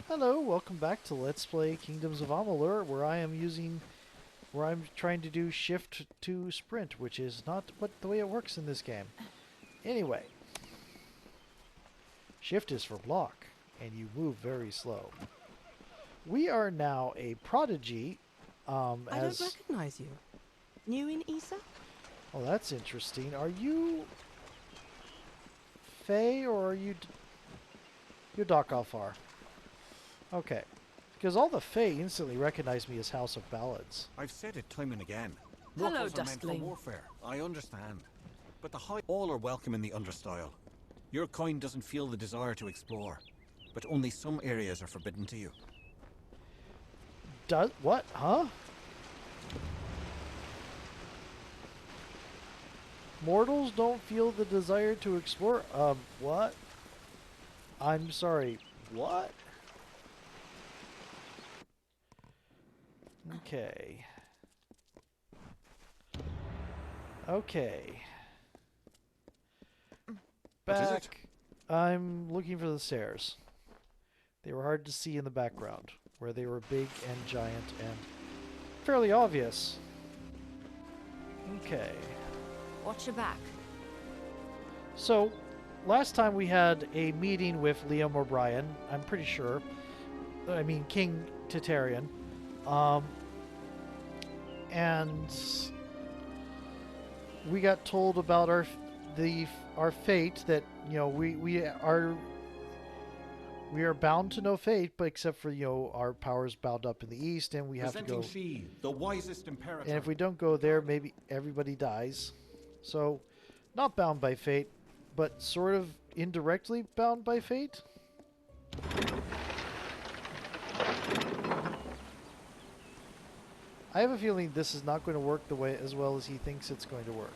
Hello, welcome back to Let's Play Kingdoms of Amalur, where I'm trying to do shift to sprint, which is not the way it works in this game. Anyway, shift is for block, and you move very slow. We are now a prodigy, I don't recognize you. New in Isa? Oh, that's interesting. Are you Fae, or are you... You're Dakafar. Okay. Because all the Fae instantly recognize me as House of Ballads. I've said it time and again. Hello, Mortals are meant for Dustling. warfare. I understand. But the high all are welcome in the understyle. Your kind doesn't feel the desire to explore, but only some areas are forbidden to you. Does... What? Huh? Mortals don't feel the desire to explore? What? I'm sorry. What? Okay. Okay. What is it? Back. I'm looking for the stairs. They were hard to see in the background, where they were big and giant and fairly obvious. Okay. Watch your back. So, last time we had a meeting with Liam O'Brien, I'm pretty sure. I mean, King Titarian. And we got told about our fate, that, you know, we are bound to no fate, but except for, you know, our powers bound up in the east, and we have to go. She, the wisest imperator. And if we don't go there, maybe everybody dies. So, not bound by fate, but sort of indirectly bound by fate. I have a feeling this is not going to work the way as well as he thinks it's going to work.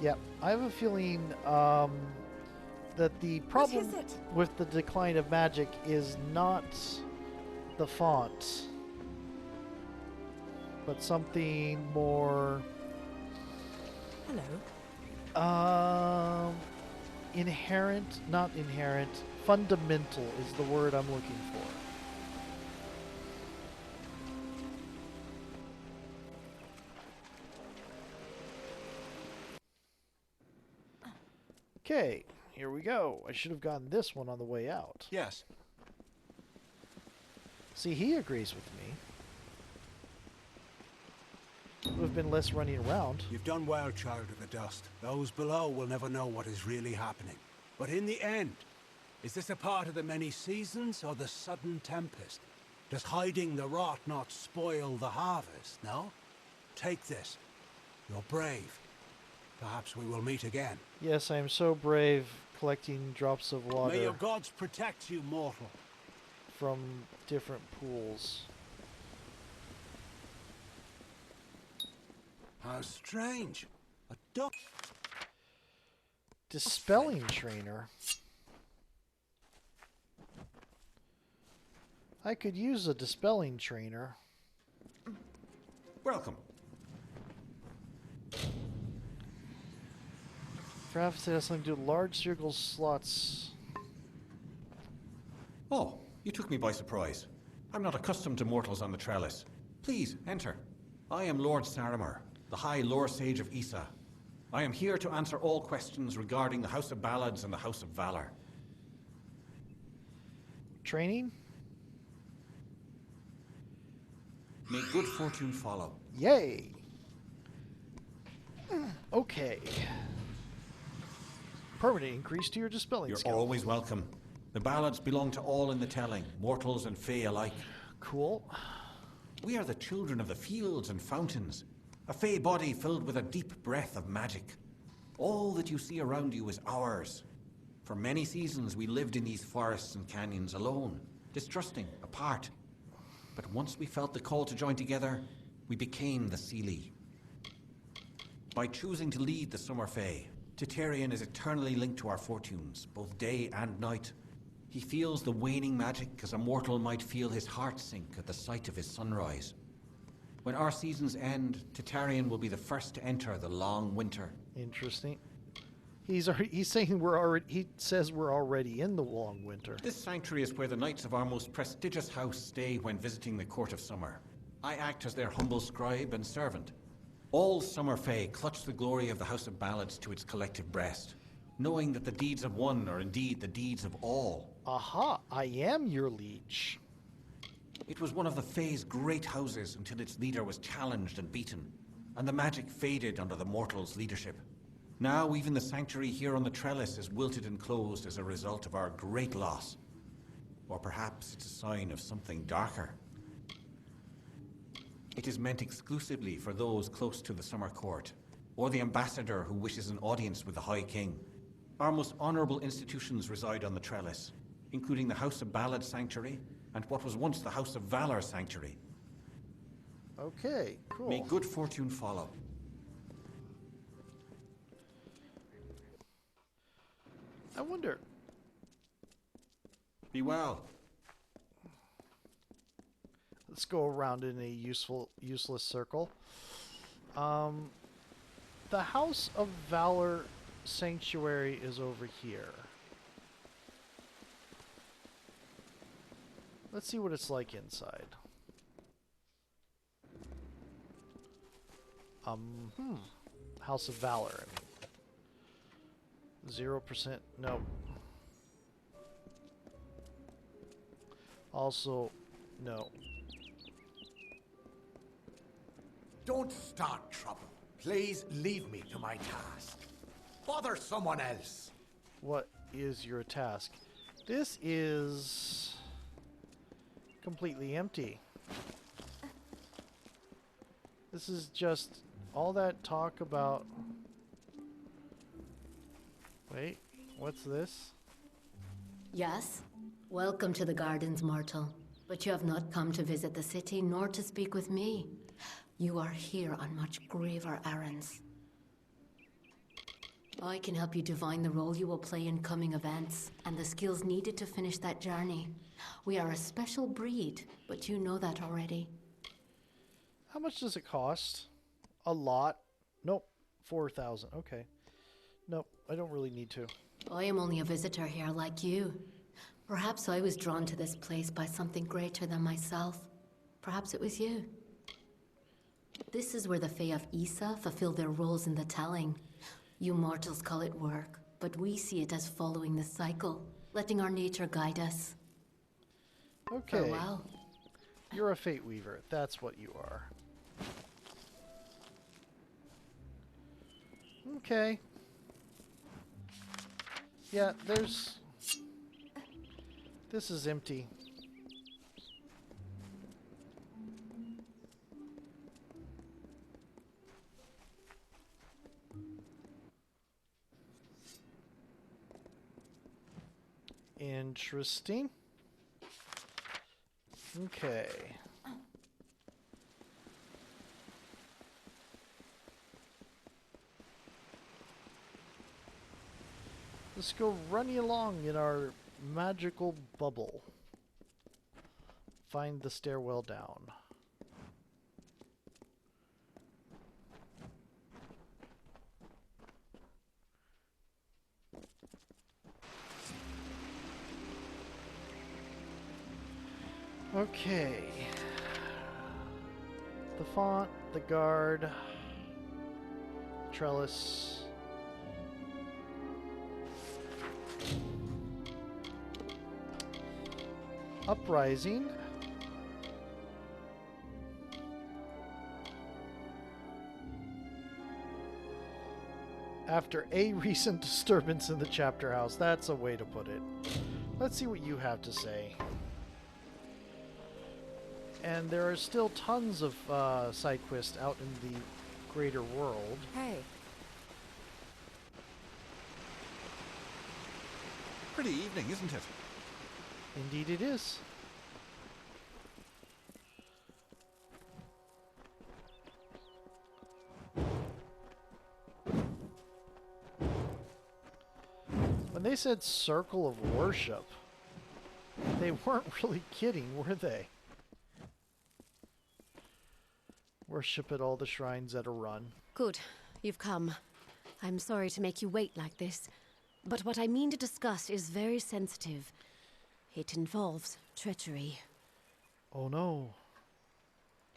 Yep, I have a feeling that the problem with the decline of magic is not the font, but something more... Hello. Inherent, not inherent, fundamental is the word I'm looking for. Okay, here we go. I should have gotten this one on the way out. Yes. See, he agrees with me. Would have been less running around. You've done well, Child of the Dust. Those below will never know what is really happening. But in the end, is this a part of the many seasons or the sudden tempest? Does hiding the rot not spoil the harvest, no? Take this. You're brave. Perhaps we will meet again. Yes, I am so brave, collecting drops of water May your gods protect you, mortal. from different pools. How strange. A duck. Dispelling trainer. I could use a dispelling trainer. Welcome. Perhaps it has something to do with large circle slots. Oh, you took me by surprise. I'm not accustomed to mortals on the trellis. Please, enter. I am Lord Saramer, the High Lore Sage of Isa. I am here to answer all questions regarding the House of Ballads and the House of Valor. Training? May good fortune follow. Yay! Okay. Permanent increase to your dispelling You're skill. always welcome. The ballads belong to all in the telling, mortals and fae alike. Cool. We are the children of the fields and fountains, a fae body filled with a deep breath of magic. All that you see around you is ours. For many seasons we lived in these forests and canyons alone, distrusting, apart. But once we felt the call to join together, we became the Seelie. By choosing to lead the Summer Fae, Titarian is eternally linked to our fortunes, both day and night. He feels the waning magic as a mortal might feel his heart sink at the sight of his sunrise. When our seasons end, Titarian will be the first to enter the long winter. Interesting. He's saying we're already. He says we're already in the long winter. This sanctuary is where the knights of our most prestigious house stay when visiting the Court of Summer. I act as their humble scribe and servant. All Summer Fae clutch the glory of the House of Ballads to its collective breast, knowing that the deeds of one are indeed the deeds of all. Aha! I am your liege. It was one of the Fae's great houses until its leader was challenged and beaten, and the magic faded under the mortals' leadership. Now even the sanctuary here on the trellis is wilted and closed as a result of our great loss. Or perhaps it's a sign of something darker. It is meant exclusively for those close to the Summer Court, or the ambassador who wishes an audience with the High King. Our most honorable institutions reside on the trellis, including the House of Ballad Sanctuary and what was once the House of Valor Sanctuary. Okay, cool. May good fortune follow. I wonder. Be well. Let's go around in a useless circle. The House of Valor Sanctuary is over here. Let's see what it's like inside. House of Valor. 0%. No. Also, no. Don't start trouble. Please leave me to my task. Bother someone else. What is your task? This is completely empty. This is just all that talk about... Wait, what's this? Yes. Welcome to the gardens, mortal. But you have not come to visit the city, nor to speak with me. You are here on much graver errands. I can help you divine the role you will play in coming events, and the skills needed to finish that journey. We are a special breed, but you know that already. How much does it cost? A lot. Nope. 4,000. Okay. Nope, I don't really need to. I am only a visitor here like you. Perhaps I was drawn to this place by something greater than myself. Perhaps it was you. This is where the Fae of Issa fulfill their roles in the telling. You mortals call it work, but we see it as following the cycle, letting our nature guide us. Okay. Farewell. You're a Fate Weaver. That's what you are. Okay. Yeah, there's... This is empty. Interesting. Okay. Let's go running along in our magical bubble. Find the stairwell down. Okay. The font, the guard, trellis. Uprising. After a recent disturbance in the chapter house. That's a way to put it. Let's see what you have to say. And there are still tons of side quests out in the greater world. Hey, Pretty evening, isn't it? Indeed it is. When they said circle of worship, they weren't really kidding, were they? Worship at all the shrines at a run. Good. You've come. I'm sorry to make you wait like this, but what I mean to discuss is very sensitive. It involves treachery. Oh no.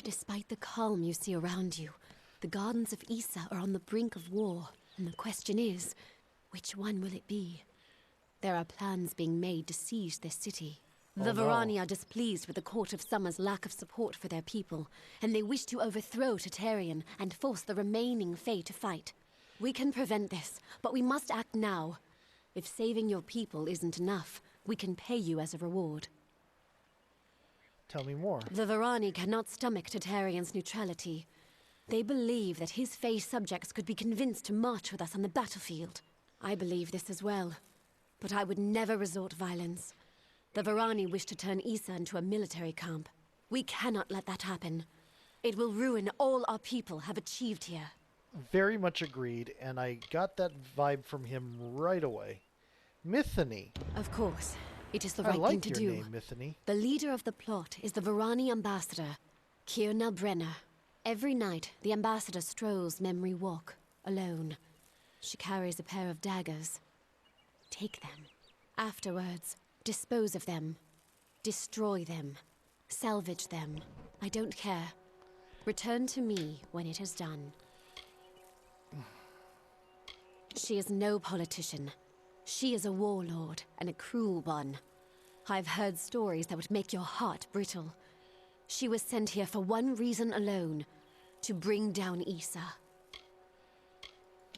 Despite the calm you see around you, the gardens of Issa are on the brink of war, and the question is, which one will it be? There are plans being made to seize this city. The Varani are displeased with the Court of Summer's lack of support for their people, and they wish to overthrow Tartarian and force the remaining Fae to fight. We can prevent this, but we must act now. If saving your people isn't enough, we can pay you as a reward. Tell me more. The Varani cannot stomach Tartarian's neutrality. They believe that his Fae subjects could be convinced to march with us on the battlefield. I believe this as well, but I would never resort violence. The Varani wish to turn Issa into a military camp. We cannot let that happen. It will ruin all our people have achieved here. Very much agreed, and I got that vibe from him right away. Mithany. Of course. It is the I right like thing to your do. name, Mithany. The leader of the plot is the Varani ambassador, Kierna Brenner. Every night, the ambassador strolls Memory Walk, alone. She carries a pair of daggers. Take them. Afterwards, dispose of them. Destroy them. Salvage them. I don't care. Return to me when it is done. She is no politician. She is a warlord, and a cruel one. I've heard stories that would make your heart brittle. She was sent here for one reason alone, to bring down Issa.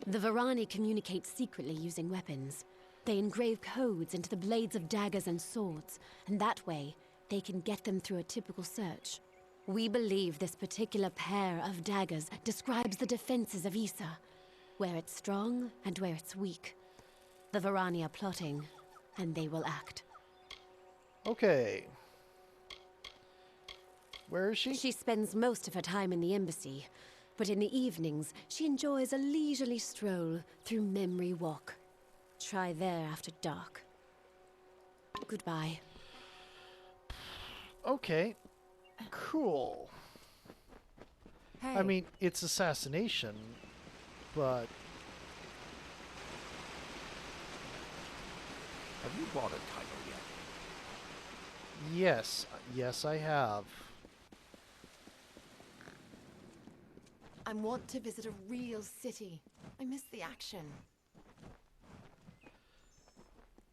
The Varani communicate secretly using weapons. They engrave codes into the blades of daggers and swords, and that way, they can get them through a typical search. We believe this particular pair of daggers describes the defenses of Issa, where it's strong and where it's weak. The Varani are plotting, and they will act. Okay. Where is she? She spends most of her time in the embassy, but in the evenings, she enjoys a leisurely stroll through Memory Walk. Try there after dark. Goodbye. Okay. Cool. Hey. I mean, it's assassination, but... Have you bought a title yet? Yes. Yes, I have. I want to visit a real city. I miss the action.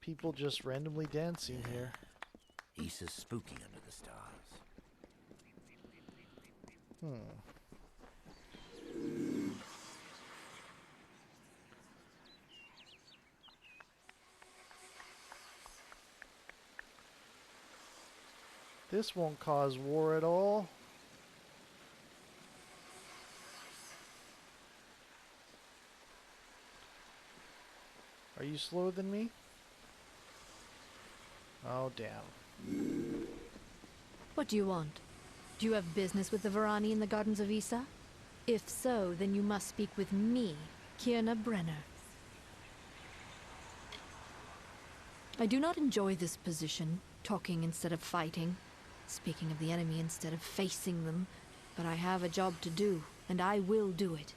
People just randomly dancing here. Issa's spooky under the stars. This won't cause war at all. Are you slower than me? Oh, damn. What do you want? Do you have business with the Varani in the Gardens of Issa? If so, then you must speak with me, Kierna Brenner. I do not enjoy this position, talking instead of fighting, speaking of the enemy instead of facing them, but I have a job to do, and I will do it.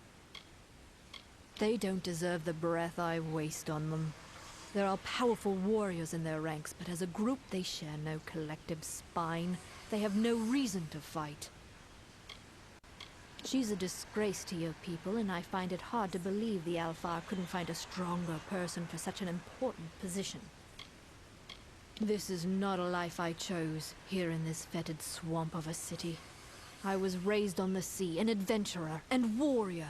They don't deserve the breath I waste on them. There are powerful warriors in their ranks, but as a group they share no collective spine. They have no reason to fight. She's a disgrace to your people, and I find it hard to believe the Alfar couldn't find a stronger person for such an important position. This is not a life I chose, here in this fetid swamp of a city. I was raised on the sea, an adventurer and warrior.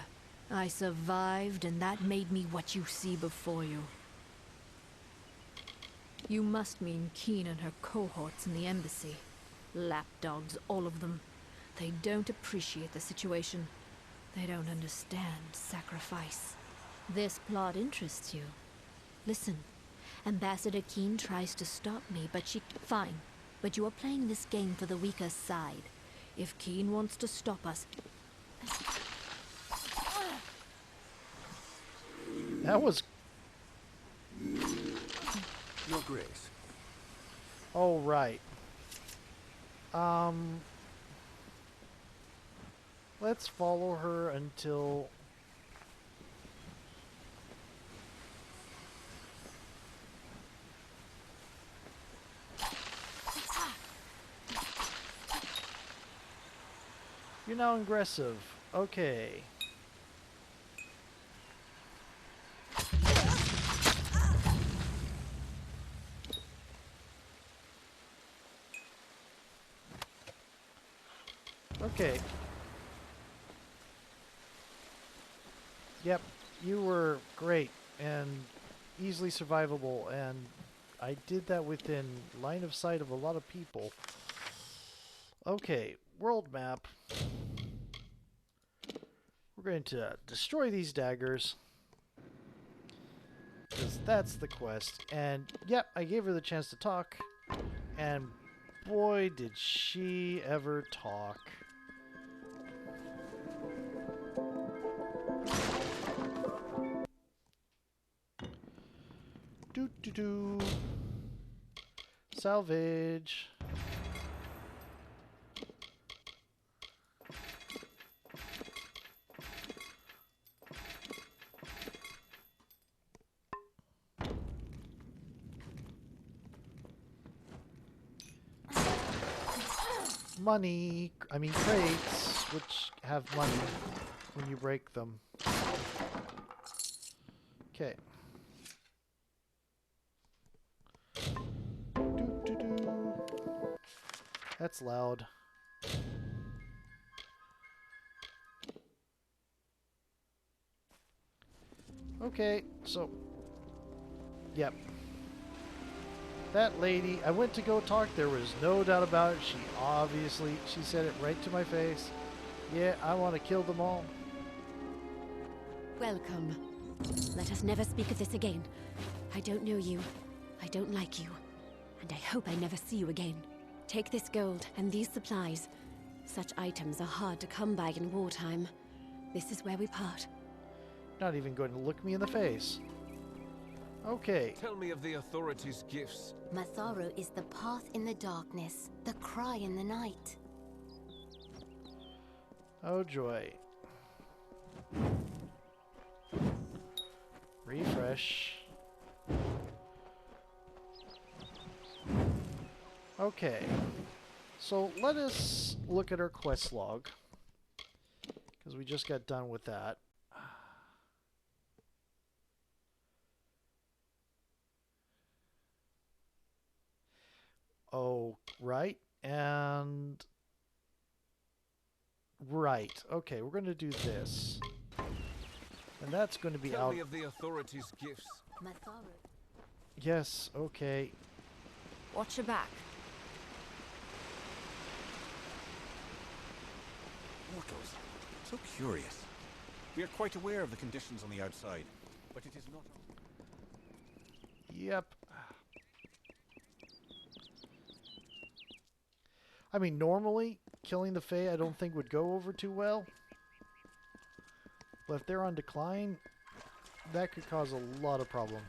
I survived, and that made me what you see before you. You must mean Keen and her cohorts in the embassy. Lapdogs, all of them. They don't appreciate the situation. They don't understand sacrifice. This plot interests you. Listen, Ambassador Keen tries to stop me, but she... Fine, but you are playing this game for the weaker side. If Keen wants to stop us... That was... Your Grace. Oh, right. Let's follow her until... You're now aggressive. Okay. Okay. Yep, you were great and easily survivable, and I did that within line of sight of a lot of people. Okay, world map. We're going to destroy these daggers, because that's the quest. And yep, I gave her the chance to talk, and boy did she ever talk. Do. Salvage. Money, I mean crates, which have money when you break them. Okay. That's loud. Okay, so... Yep. That lady, I went to go talk, there was no doubt about it. She said it right to my face. Yeah, I want to kill them all. Welcome. Let us never speak of this again. I don't know you. I don't like you. And I hope I never see you again. Take this gold and these supplies. Such items are hard to come by in wartime. This is where we part. Not even going to look me in the face. Okay. Tell me of the authorities' gifts. Matharu is the path in the darkness, the cry in the night. Oh joy. Refresh. Okay. So let us look at our quest log, because we just got done with that. Oh, right. And... Right. Okay, we're going to do this. And that's going to be Tell out... me of the authorities' gifts. Matharu. Yes, okay. Watch your back. Mortals. So curious. We are quite aware of the conditions on the outside, but it is not... Yep. I mean, normally, killing the Fae I don't think would go over too well. But if they're on decline, that could cause a lot of problem.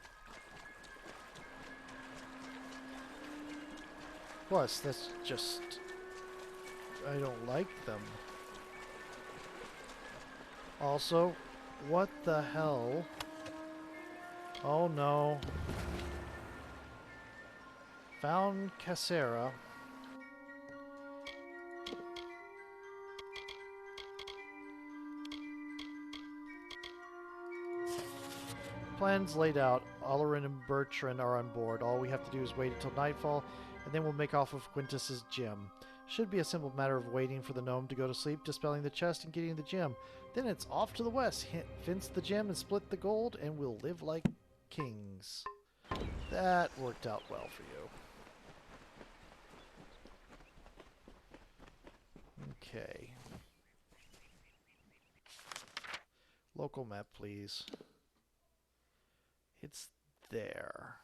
Plus, that's just... I don't like them. Also, what the hell? Oh no. Found Casera. Plans laid out. Alarin and Bertrand are on board. All we have to do is wait until nightfall, and then we'll make off of Quintus's gem. Should be a simple matter of waiting for the gnome to go to sleep, dispelling the chest, and getting the gem. Then it's off to the west, fence the gem and split the gold, and we'll live like kings. That worked out well for you. Okay. Local map, please. It's there.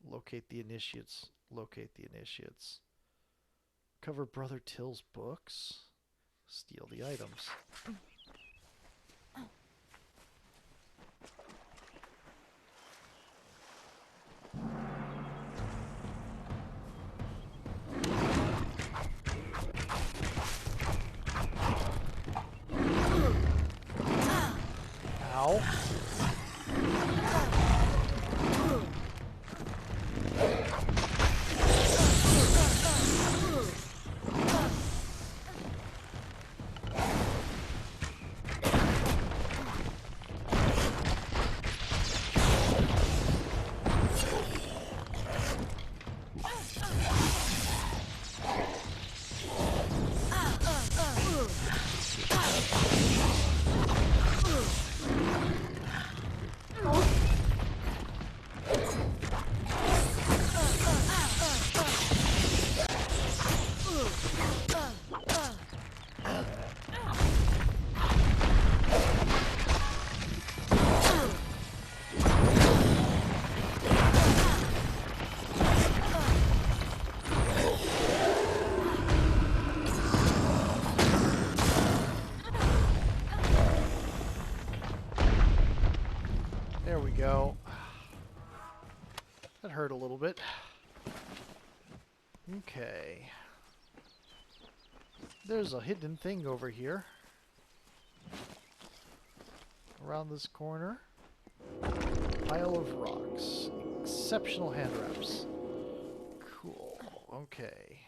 Locate the initiates. Locate the initiates. Cover Brother Till's books. Steal the items. Ow. There we go. That hurt a little bit. Okay. There's a hidden thing over here. Around this corner. Pile of rocks. Exceptional hand wraps. Cool. Okay.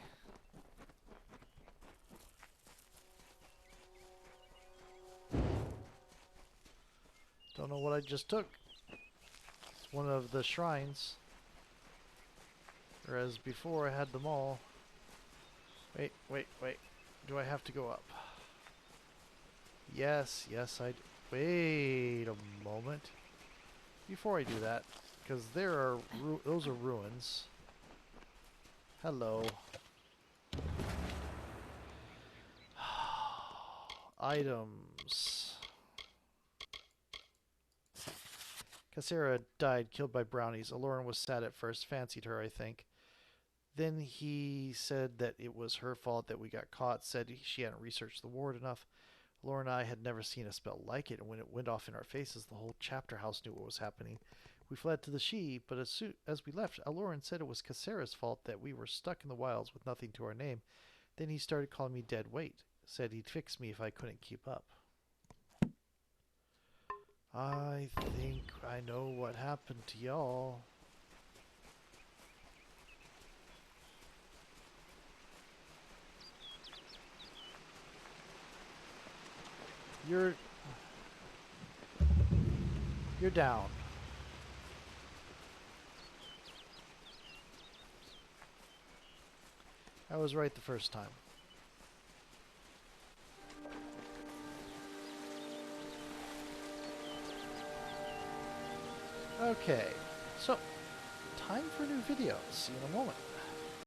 Don't know what I just took. It's one of the shrines. Whereas before I had them all. Wait, wait, wait. Do I have to go up? Yes, yes I do. Wait a moment. Before I do that, because there are those are ruins. Hello. Items. Cassera died, killed by brownies. Aloran was sad at first, fancied her, I think. Then he said that it was her fault that we got caught, said she hadn't researched the ward enough. Aloran and I had never seen a spell like it, and when it went off in our faces, the whole chapter house knew what was happening. We fled to the She, but as we left, Aloran said it was Cassera's fault that we were stuck in the wilds with nothing to our name. Then he started calling me dead weight. Said he'd fix me if I couldn't keep up. I think I know what happened to y'all. You're down. I was right the first time. Okay, so time for a new video. See you in a moment.